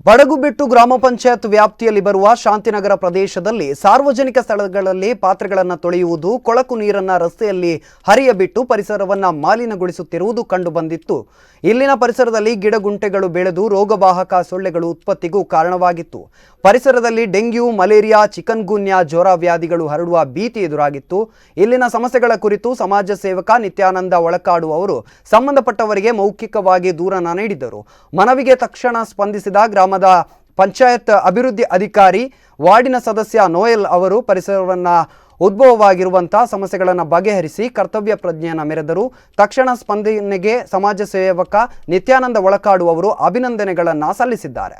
ಬಡಗುಬೆಟ್ಟು ಗ್ರಾಮ ಪಂಚಾಯತ್ ವ್ಯಾಪ್ತಿಯಲ್ಲಿ ಬರುವ ಶಾಂತಿನಗರ ಪ್ರದೇಶದಲ್ಲಿ ಸಾರ್ವಜನಿಕ ಸ್ಥಳಗಳಲ್ಲಿ ಪಾತ್ರೆಗಳನ್ನು ತೊಳೆಯುವುದು, ಕೊಳಕು ನೀರನ್ನು ರಸ್ತೆಯಲ್ಲಿ ಹರಿಯಬಿಟ್ಟು ಪರಿಸರವನ್ನು ಮಾಲಿನ್ಯಗೊಳಿಸುತ್ತಿರುವುದು ಕಂಡುಬಂದಿತ್ತು. ಇಲ್ಲಿನ ಪರಿಸರದಲ್ಲಿ ಗಿಡಗುಂಟೆಗಳು ಬೆಳೆದು ರೋಗವಾಹಕ ಸೊಳ್ಳೆಗಳು ಉತ್ಪತ್ತಿಗೂ ಕಾರಣವಾಗಿತ್ತು. ಪರಿಸರದಲ್ಲಿ ಡೆಂಗ್ಯೂ, ಮಲೇರಿಯಾ, ಚಿಕನ್ಗುನ್ಯಾ ಜ್ವರ ವ್ಯಾಧಿಗಳು ಹರಡುವ ಭೀತಿ ಎದುರಾಗಿತ್ತು. ಇಲ್ಲಿನ ಸಮಸ್ಯೆಗಳ ಕುರಿತು ಸಮಾಜ ಸೇವಕ ನಿತ್ಯಾನಂದ ಒಳಕಾಡು ಅವರು ಸಂಬಂಧಪಟ್ಟವರಿಗೆ ಮೌಖಿಕವಾಗಿ ದೂರನ್ನು ನೀಡಿದರು. ಮನವಿಗೆ ತಕ್ಷಣ ಸ್ಪಂದಿಸಿದ ಗ್ರಾಮದ ಪಂಚಾಯತ್ ಅಭಿವೃದ್ಧಿ ಅಧಿಕಾರಿ ವಾರ್ಡಿನ ಸದಸ್ಯ ನೋಯಲ್ ಅವರು ಪರಿಸರವನ್ನು ಉದ್ಭವವಾಗಿರುವಂತಹ ಸಮಸ್ಯೆಗಳನ್ನು ಬಗೆಹರಿಸಿ ಕರ್ತವ್ಯ ಪ್ರಜ್ಞೆಯನ್ನು ಮೆರೆದರು. ತಕ್ಷಣ ಸ್ಪಂದನೆಗೆ ಸಮಾಜ ಸೇವಕ ನಿತ್ಯಾನಂದ ಒಳಕಾಡು ಅವರು ಅಭಿನಂದನೆಗಳನ್ನು ಸಲ್ಲಿಸಿದ್ದಾರೆ.